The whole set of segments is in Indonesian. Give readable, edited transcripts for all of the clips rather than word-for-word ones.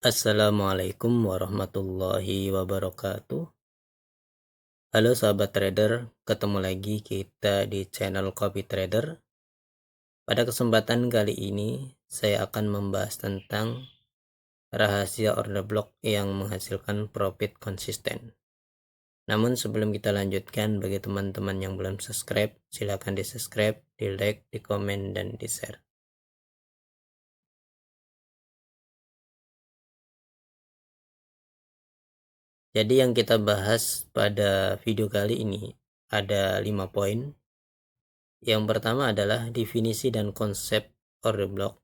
Assalamualaikum warahmatullahi wabarakatuh. Halo sahabat trader, ketemu lagi kita di channel Copy Trader. Pada kesempatan kali ini, saya akan membahas tentang rahasia order block yang menghasilkan profit konsisten. Namun sebelum kita lanjutkan, bagi teman-teman yang belum subscribe, silakan di subscribe, di like, di komen, dan di share. Jadi yang kita bahas pada video kali ini ada 5 poin. Yang pertama adalah definisi dan konsep order block.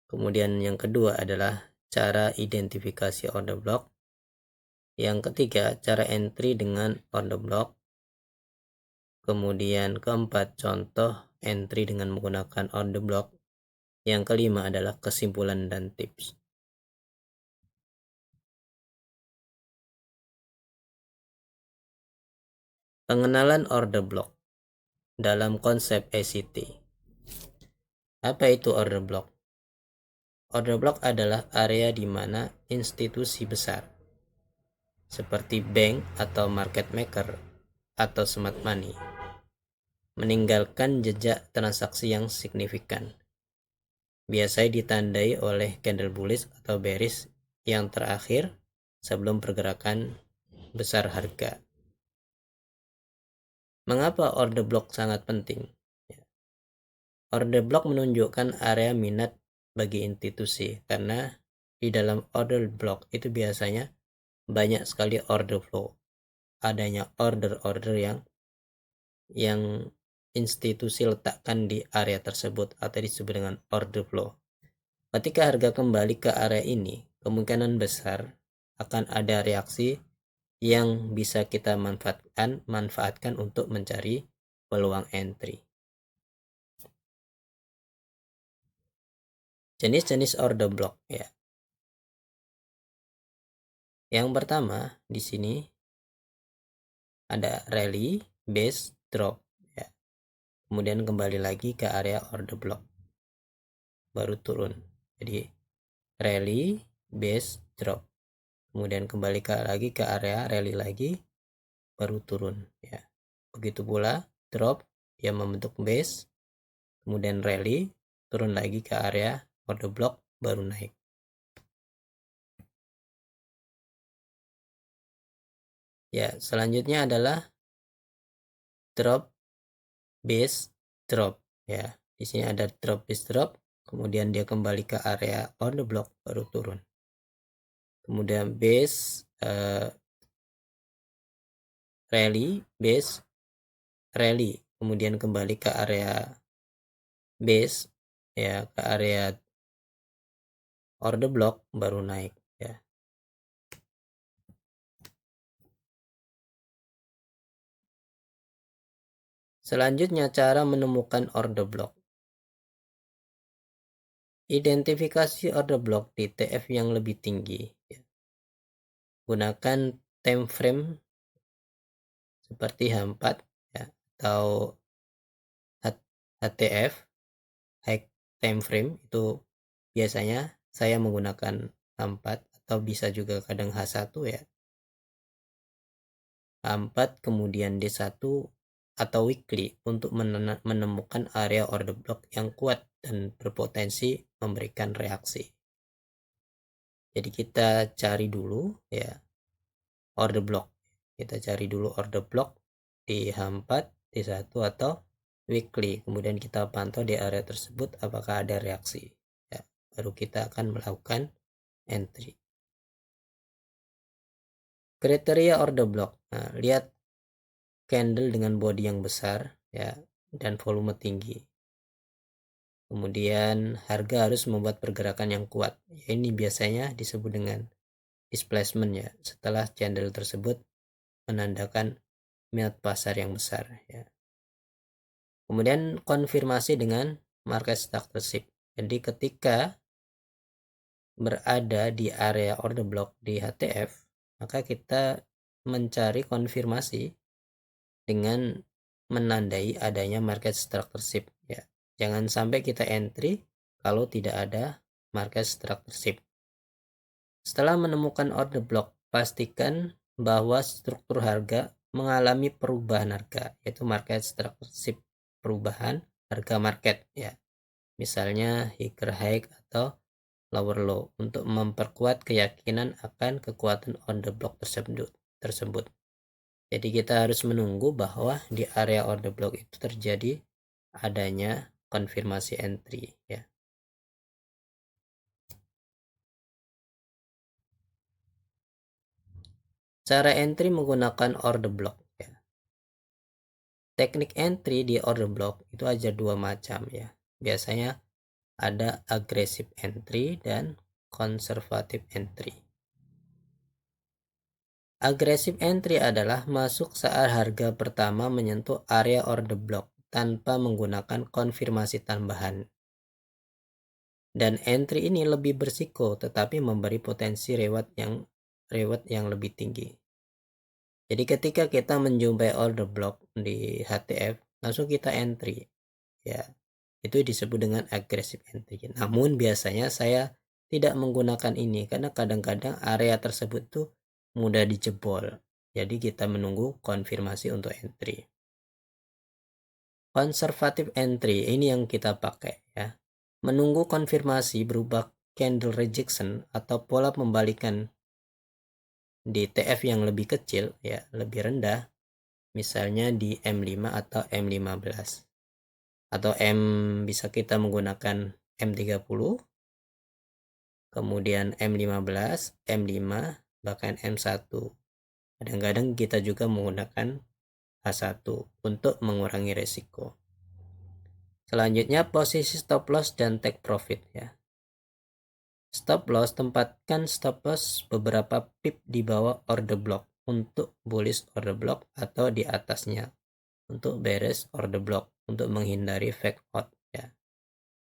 Kemudian yang kedua adalah cara identifikasi order block. Yang ketiga, cara entry dengan order block. Kemudian keempat, contoh entry dengan menggunakan order block. Yang kelima adalah kesimpulan dan tips. Pengenalan order block dalam konsep ACT. Apa itu order block? Order block adalah area di mana institusi besar seperti bank atau market maker atau smart money meninggalkan jejak transaksi yang signifikan. Biasanya ditandai oleh candle bullish atau bearish yang terakhir sebelum pergerakan besar harga. Mengapa order block sangat penting? Order block menunjukkan area minat bagi institusi karena di dalam order block itu biasanya banyak sekali order flow. Adanya order-order yang institusi letakkan di area tersebut atau disebut dengan order flow. Ketika harga kembali ke area ini, kemungkinan besar akan ada reaksi yang bisa kita manfaatkan untuk mencari peluang entry. Jenis-jenis order block ya. Yang pertama di sini ada rally, base, drop ya. Kemudian kembali lagi ke area order block. Baru turun. Jadi rally, base, drop. Kemudian kembali lagi ke area rally lagi, baru turun ya. Begitu pula drop yang membentuk base, kemudian rally, turun lagi ke area order block, baru naik. Ya, selanjutnya adalah drop, base, drop ya. Di sini ada drop, base, drop, kemudian dia kembali ke area order block, baru turun. Kemudian base, rally, base, rally, kemudian kembali ke area base ya, ke area order block, baru naik ya. Selanjutnya cara menemukan order block. Identifikasi order block di TF yang lebih tinggi ya. Gunakan time frame seperti H4 ya, atau HTF, high time frame. Itu biasanya saya menggunakan H4 atau bisa juga kadang H1 ya. H4 kemudian D1 atau weekly untuk menemukan area order block yang kuat dan berpotensi memberikan reaksi. Jadi kita cari dulu ya order block. Kita cari dulu order block di H4, D1 atau weekly. Kemudian kita pantau di area tersebut apakah ada reaksi. Ya, baru kita akan melakukan entry. Kriteria order block. Nah, lihat candle dengan body yang besar ya dan volume tinggi. Kemudian harga harus membuat pergerakan yang kuat. Ya, ini biasanya disebut dengan displacement ya. Setelah candle tersebut menandakan minat pasar yang besar ya. Kemudian konfirmasi dengan market structure. Jadi ketika berada di area order block di HTF, maka kita mencari konfirmasi dengan menandai adanya market structure ya. Jangan sampai kita entry kalau tidak ada market structure. Setelah menemukan order block, pastikan bahwa struktur harga mengalami perubahan harga, yaitu market structure shift, perubahan harga market ya. Misalnya higher high atau lower low untuk memperkuat keyakinan akan kekuatan order block tersebut. Jadi kita harus menunggu bahwa di area order block itu terjadi adanya konfirmasi entry ya. Cara entry menggunakan order block ya. Teknik entry di order block itu ada dua macam ya. Biasanya ada aggressive entry dan conservative entry. Aggressive entry adalah masuk saat harga pertama menyentuh area order block tanpa menggunakan konfirmasi tambahan. Dan entry ini lebih berisiko tetapi memberi potensi reward yang lebih tinggi. Jadi ketika kita menjumpai order block di HTF, langsung kita entry ya. Itu disebut dengan aggressive entry. Namun biasanya saya tidak menggunakan ini karena kadang-kadang area tersebut tuh mudah dijebol. Jadi kita menunggu konfirmasi untuk entry. Conservative entry ini yang kita pakai ya. Menunggu konfirmasi berupa candle rejection atau pola pembalikan di TF yang lebih kecil ya, lebih rendah, misalnya di M5 atau M15. Atau bisa kita menggunakan M30, kemudian M15, M5, bahkan M1. Kadang-kadang kita juga menggunakan H1 untuk mengurangi resiko. Selanjutnya posisi stop loss dan take profit ya. Stop loss, tempatkan stop loss beberapa pip di bawah order block untuk bullish order block atau di atasnya untuk bearish order block untuk menghindari fake out ya.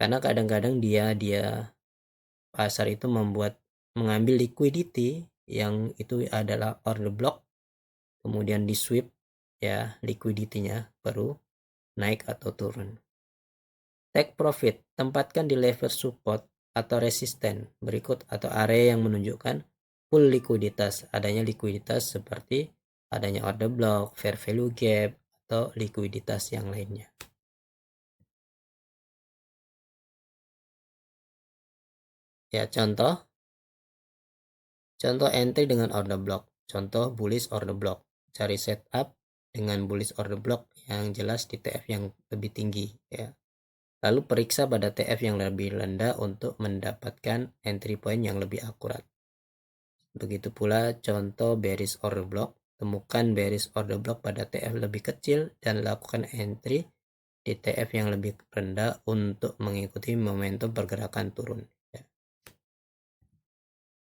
Karena kadang-kadang dia pasar itu mengambil liquidity yang itu adalah order block, kemudian di sweep ya, liquidity-nya baru naik atau turun. Take profit, tempatkan di level support atau resisten berikut atau area yang menunjukkan full likuiditas, adanya likuiditas seperti adanya order block, fair value gap, atau likuiditas yang lainnya. Ya, contoh entry dengan order block, contoh bullish order block, cari setup dengan bullish order block yang jelas di TF yang lebih tinggi ya. Lalu periksa pada TF yang lebih rendah untuk mendapatkan entry point yang lebih akurat. Begitu pula contoh bearish order block, temukan bearish order block pada TF lebih kecil dan lakukan entry di TF yang lebih rendah untuk mengikuti momentum pergerakan turun ya.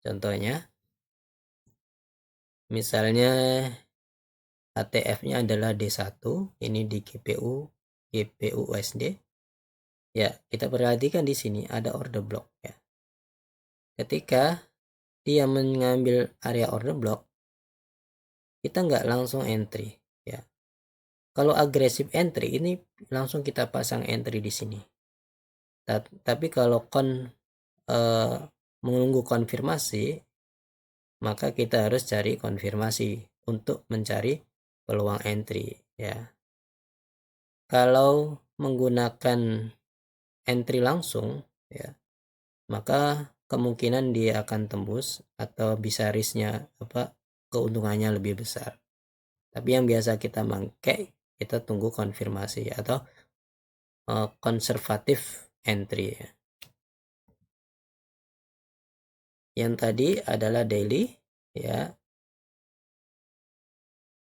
Contohnya misalnya HTF-nya adalah D1, ini di GPU USD. Ya, kita perhatikan di sini ada order block ya. Ketika dia mengambil area order block, kita nggak langsung entry ya. Kalau aggressive entry ini langsung kita pasang entry di sini. Tapi kalau menunggu konfirmasi, maka kita harus cari konfirmasi untuk mencari peluang entry ya. Kalau menggunakan entry langsung ya, maka kemungkinan dia akan tembus atau bisa risknya keuntungannya lebih besar. Tapi yang biasa kita pakai, kita tunggu konfirmasi atau konservatif entry ya. Yang tadi adalah daily ya.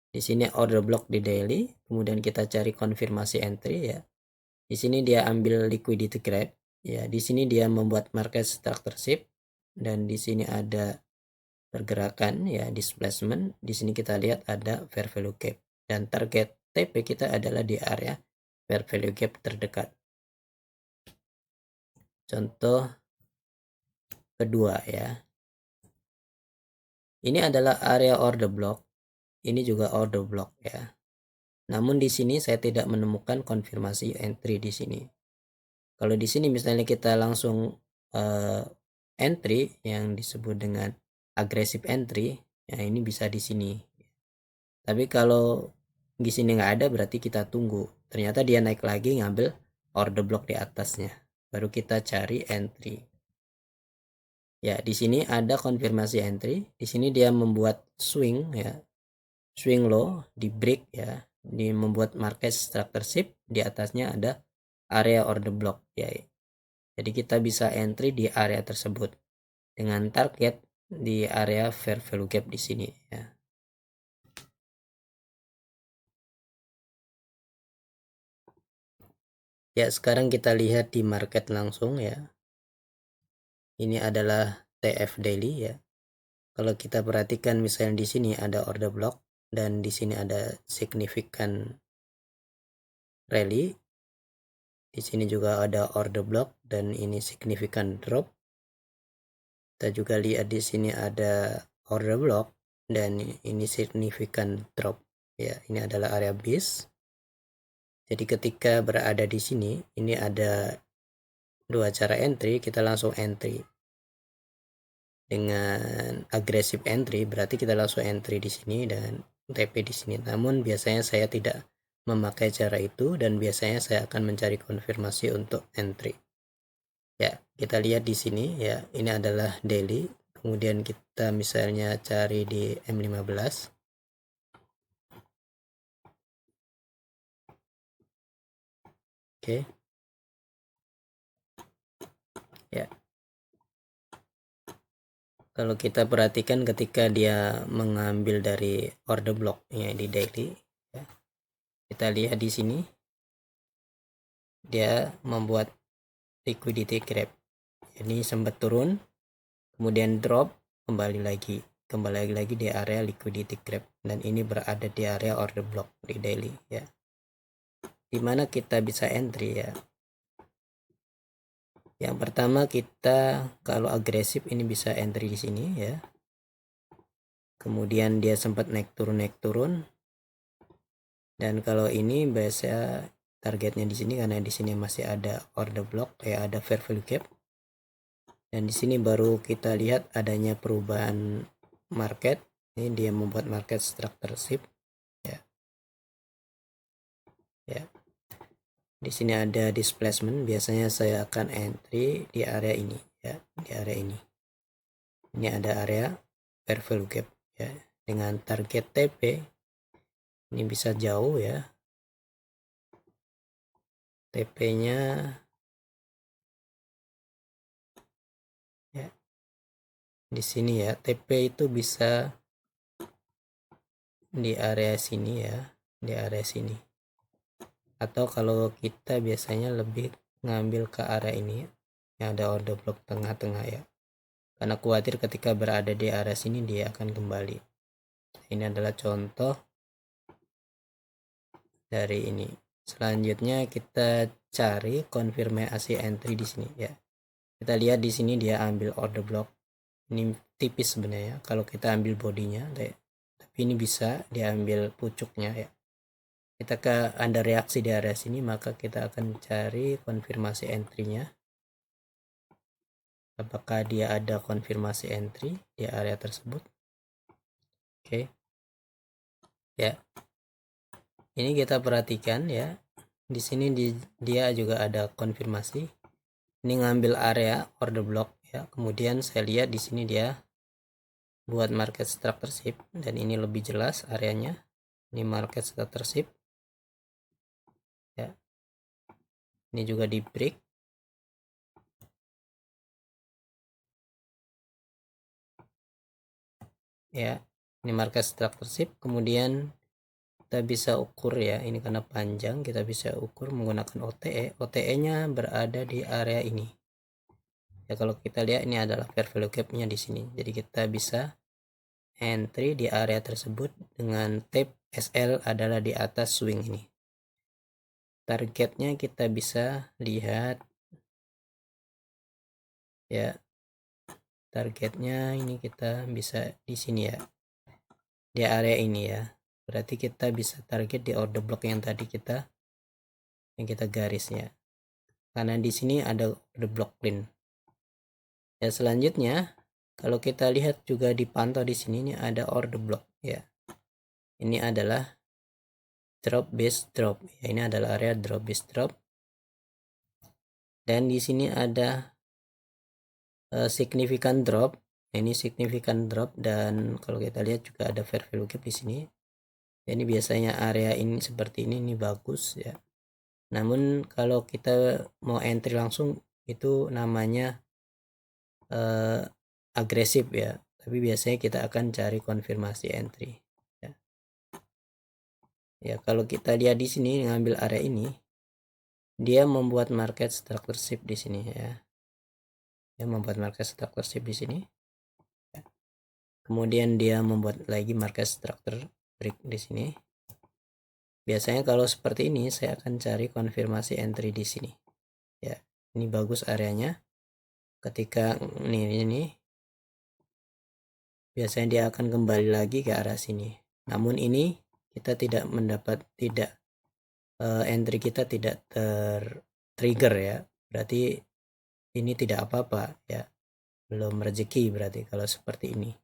Di sini order block di daily, kemudian kita cari konfirmasi entry ya. Di sini dia ambil liquidity grab ya. Di sini dia membuat market structure shift dan di sini ada pergerakan ya, displacement. Di sini kita lihat ada fair value gap dan target TP kita adalah di area fair value gap terdekat. Contoh kedua ya. Ini adalah area order block. Ini juga order block ya. Namun di sini saya tidak menemukan konfirmasi entry di sini. Kalau di sini misalnya kita langsung entry yang disebut dengan aggressive entry, ya ini bisa di sini. Tapi kalau di sini nggak ada, berarti kita tunggu. Ternyata dia naik lagi ngambil order block di atasnya. Baru kita cari entry. Ya, di sini ada konfirmasi entry. Di sini dia membuat swing ya. Swing low di break ya. Di membuat market structure shift, di atasnya ada area order block ya. Jadi kita bisa entry di area tersebut dengan target di area fair value gap di sini ya. Ya, sekarang kita lihat di market langsung ya. Ini adalah TF daily ya. Kalau kita perhatikan misalnya di sini ada order block dan di sini ada significant rally. Di sini juga ada order block dan ini significant drop. Kita juga lihat di sini ada order block dan ini significant drop. Ya, ini adalah area base. Jadi ketika berada di sini, ini ada dua cara entry, kita langsung entry. Dengan aggressive entry berarti kita langsung entry di sini dan TP di sini. Namun biasanya saya tidak memakai cara itu dan biasanya saya akan mencari konfirmasi untuk entry. Ya, kita lihat di sini ya, ini adalah daily. Kemudian kita misalnya cari di M15. Oke. Ya. Kalau kita perhatikan ketika dia mengambil dari order block ya di daily ya, kita lihat di sini dia membuat liquidity grab. Ini sempat turun, kemudian drop, kembali lagi di area liquidity grab, dan ini berada di area order block di daily ya. Dimana kita bisa entry ya. Yang pertama kita kalau agresif ini bisa entry di sini ya. Kemudian dia sempat naik turun. Dan kalau ini biasa targetnya di sini karena di sini masih ada order block ya, ada fair value gap. Dan di sini baru kita lihat adanya perubahan market. Ini dia membuat market structure shift ya. Ya. Di sini ada displacement, biasanya saya akan entry di area ini ya, di area ini. Ini ada area fair value gap ya, dengan target TP ini bisa jauh ya. TP-nya ya di sini ya. TP itu bisa di area sini ya, di area sini. Atau kalau kita biasanya lebih ngambil ke area ini yang ada order block tengah-tengah ya, karena khawatir ketika berada di area sini dia akan kembali. Ini adalah contoh dari ini. Selanjutnya kita cari konfirmasi entry di sini ya. Kita lihat di sini dia ambil order block. Ini tipis sebenarnya kalau kita ambil bodinya, tapi ini bisa diambil pucuknya ya. Kita ada reaksi di area sini, maka kita akan cari konfirmasi entry-nya. Apakah dia ada konfirmasi entry di area tersebut? Oke. Ya. Ini kita perhatikan ya. Di sini dia juga ada konfirmasi. Ini ngambil area order block ya. Kemudian saya lihat di sini dia buat market structure shift dan ini lebih jelas areanya. Ini market structure shift. Ya. Ini juga di break. Ya. Ini market structure shift, kemudian kita bisa ukur ya, ini karena panjang kita bisa ukur menggunakan OTE. OTE-nya berada di area ini. Ya, kalau kita lihat ini adalah fair value gap-nya di sini. Jadi kita bisa entry di area tersebut dengan tape SL adalah di atas swing ini. Targetnya kita bisa lihat ya. Targetnya ini kita bisa di sini ya. Di area ini ya. Berarti kita bisa target di order block yang tadi kita garisnya. Karena di sini ada order block clean. Ya, selanjutnya Kalau kita lihat juga dipantau di sini, ini ada order block ya. Ini adalah drop base drop ya, ini adalah area drop base drop, dan di sini ada significant drop. Ini significant drop, dan kalau kita lihat juga ada fair value gap di sini. Ini biasanya area ini seperti ini bagus ya. Namun kalau kita mau entry langsung itu namanya agresif ya. Tapi biasanya kita akan cari konfirmasi entry ya. Ya, kalau kita lihat di sini ngambil area ini, dia membuat market structure shift di sini ya. Dia membuat market structure shift di sini. Kemudian dia membuat lagi market structure break di sini. Biasanya kalau seperti ini saya akan cari konfirmasi entry di sini. Ya, ini bagus areanya. Ketika ini biasanya dia akan kembali lagi ke arah sini. Namun ini kita tidak mendapat entry kita tidak trigger ya. Berarti ini tidak apa-apa ya. Belum rezeki berarti kalau seperti ini.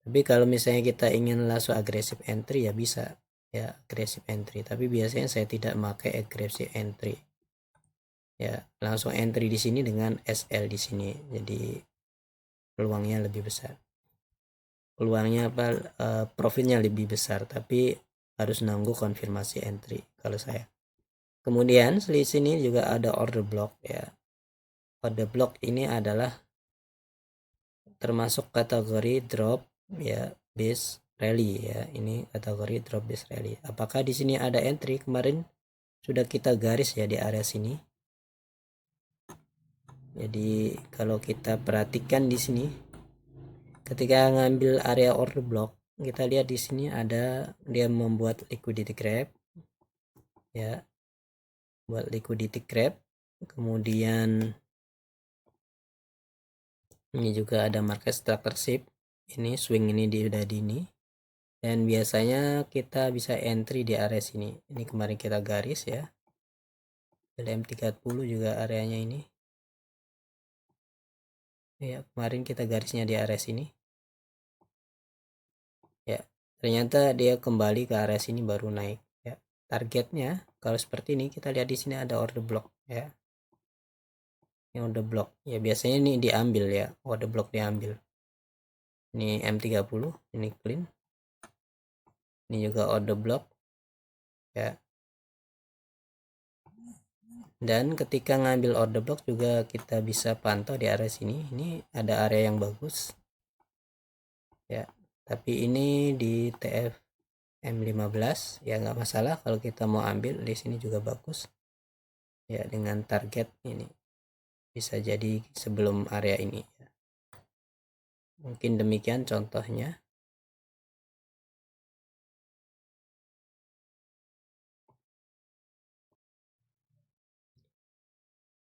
Tapi kalau misalnya kita ingin langsung agresif entry ya bisa ya, agresif entry. Tapi biasanya saya tidak pakai agresif entry. Ya, langsung entry di sini dengan SL di sini. Jadi peluangnya lebih besar. Peluangnya profitnya lebih besar, tapi harus nunggu konfirmasi entry kalau saya. Kemudian di sini juga ada order block ya. Order block ini adalah termasuk kategori drop ya, base rally ya. Ini kategori drop base rally. Apakah di sini ada entry? Kemarin sudah kita garis ya di area sini. Jadi kalau kita perhatikan di sini, ketika ngambil area order block, kita lihat di sini ada dia membuat liquidity grab ya, buat liquidity grab. Kemudian ini juga ada market structure shift. Ini swing ini udah di ini, dan biasanya kita bisa entry di area sini. Ini kemarin kita garis ya, LM30 juga areanya ini ya, kemarin kita garisnya di area sini ya. Ternyata dia kembali ke area sini baru naik ya. Targetnya kalau seperti ini, kita lihat di sini ada order block ya. Ini order block ya, biasanya ini diambil ya, order block diambil. Ini M30, ini clean. Ini juga order block ya. Dan ketika ngambil order block juga kita bisa pantau di area sini. Ini ada area yang bagus ya, tapi ini di TF M15 ya, nggak masalah kalau kita mau ambil di sini juga bagus ya, dengan target ini bisa jadi sebelum area ini ya. Mungkin demikian contohnya.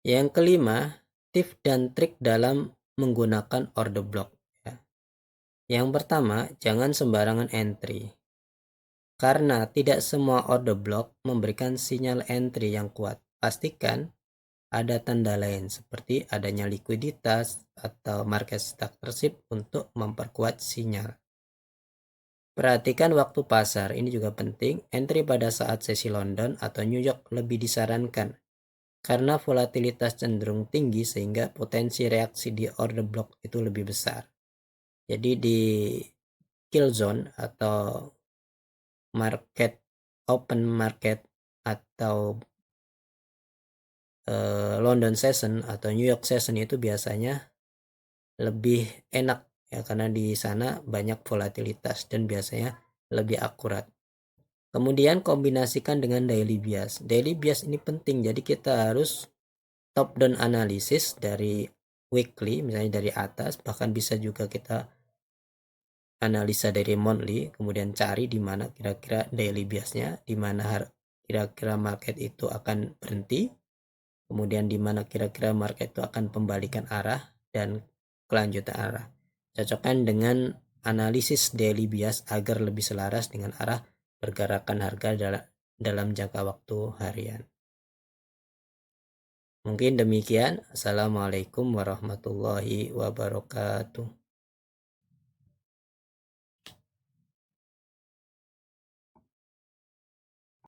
Yang kelima, tips dan trik dalam menggunakan order block ya. Yang pertama, jangan sembarangan entry, karena tidak semua order block memberikan sinyal entry yang kuat. Pastikan ada tanda lain seperti adanya likuiditas atau market structure shift untuk memperkuat sinyal. Perhatikan waktu pasar, ini juga penting. Entry pada saat sesi London atau New York lebih disarankan karena volatilitas cenderung tinggi sehingga potensi reaksi di order block itu lebih besar. Jadi di kill zone atau market open market atau London session atau New York session itu biasanya lebih enak ya, karena di sana banyak volatilitas dan biasanya lebih akurat. Kemudian kombinasikan dengan daily bias. Daily bias ini penting, jadi kita harus top down analisis dari weekly, misalnya dari atas, bahkan bisa juga kita analisa dari monthly, kemudian cari di mana kira-kira daily biasnya, di mana kira-kira market itu akan berhenti, kemudian di mana kira-kira market itu akan pembalikan arah dan kelanjutan arah. Cocokkan dengan analisis daily bias agar lebih selaras dengan arah pergerakan harga dalam jangka waktu harian. Mungkin demikian. Assalamualaikum warahmatullahi wabarakatuh.